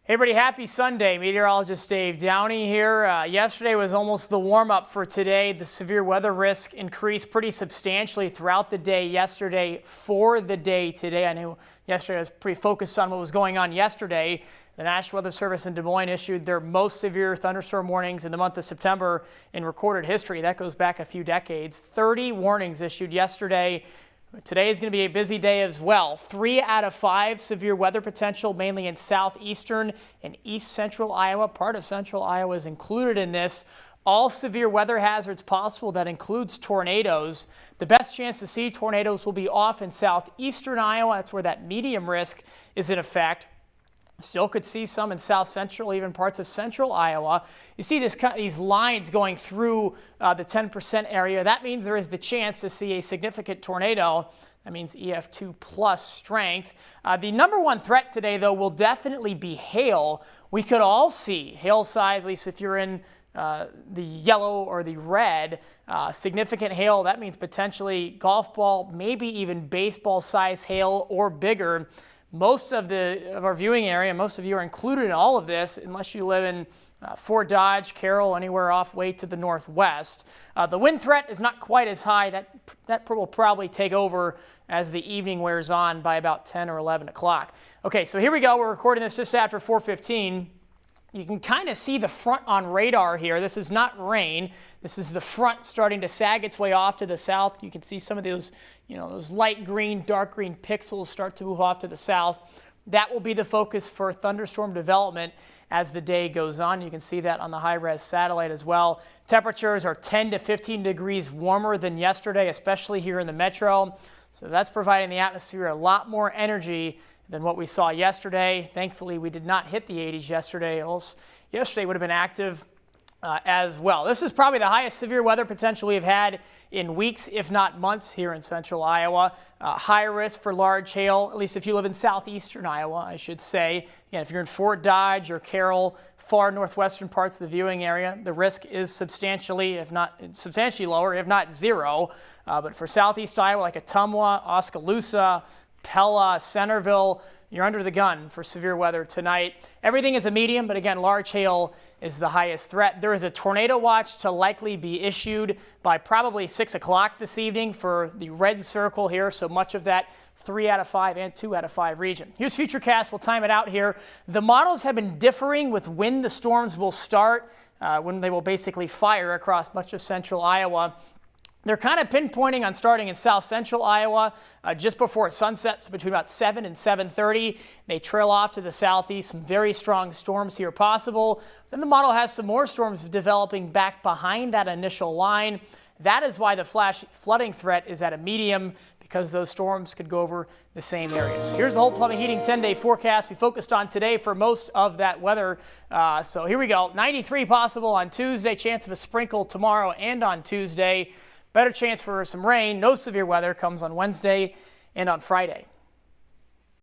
Hey everybody, happy Sunday. Meteorologist Dave Downey here. Yesterday was almost the warm-up for today. The severe weather risk increased pretty substantially throughout the day yesterday for the day today. I knew yesterday I was pretty focused on what was going on yesterday. The National Weather Service in Des Moines issued their most severe thunderstorm warnings in the month of September in recorded history. That goes back a few decades. 30 warnings issued yesterday. Today is going to be a busy day as well. 3 out of 5 severe weather potential, mainly in southeastern and east central Iowa. Part of central Iowa is included in this. All severe weather hazards possible. That includes tornadoes. The best chance to see tornadoes will be off in southeastern Iowa. That's where that medium risk is in effect. Still could see some in south central, even parts of central Iowa. You see these lines going through the 10% area. That means there is the chance to see a significant tornado. That means EF2 plus strength. The number one threat today, though, will definitely be hail. We could all see hail size, at least if you're in the yellow or the red, significant hail. That means potentially golf ball, maybe even baseball size hail or bigger. Most of our viewing area, most of you are included in all of this, unless you live in Fort Dodge, Carroll, anywhere off way to the northwest. The wind threat is not quite as high. That will probably take over as the evening wears on by about 10 or 11 o'clock. Okay, so here we go. We're recording this just after 4:15. You can kind of see the front on radar here. This is not rain. This is the front starting to sag its way off to the south. You can see some of those, those light green, dark green pixels start to move off to the south. That will be the focus for thunderstorm development as the day goes on. You can see that on the high-res satellite as well. Temperatures are 10 to 15 degrees warmer than yesterday, especially here in the metro. So that's providing the atmosphere a lot more energy than what we saw yesterday. Thankfully, we did not hit the 80s yesterday. Else, yesterday would have been active as well. This is probably the highest severe weather potential we've had in weeks, if not months, here in central Iowa. High risk for large hail, at least if you live in southeastern Iowa, I should say. Again, if you're in Fort Dodge or Carroll, far northwestern parts of the viewing area, the risk is substantially lower, if not zero. But for southeast Iowa, like Ottumwa, Oskaloosa, Pella, Centerville, you're under the gun for severe weather tonight. Everything is a medium, but again, large hail is the highest threat. There is a tornado watch to likely be issued by probably 6 o'clock this evening for the red circle here, so much of that 3 out of 5 and 2 out of 5 region. Here's Futurecast. We'll time it out here. The models have been differing with when the storms will start, when they will basically fire across much of central Iowa. They're kind of pinpointing on starting in south central Iowa just before sunset, so between about 7 and 7:30. They trail off to the southeast. Some very strong storms here possible. Then the model has some more storms developing back behind that initial line. That is why the flash flooding threat is at a medium, because those storms could go over the same areas. Here's the whole plumbing heating 10-day forecast we focused on today for most of that weather. So here we go. 93 possible on Tuesday, chance of a sprinkle tomorrow and on Tuesday. Better chance for some rain. No severe weather comes on Wednesday and on Friday.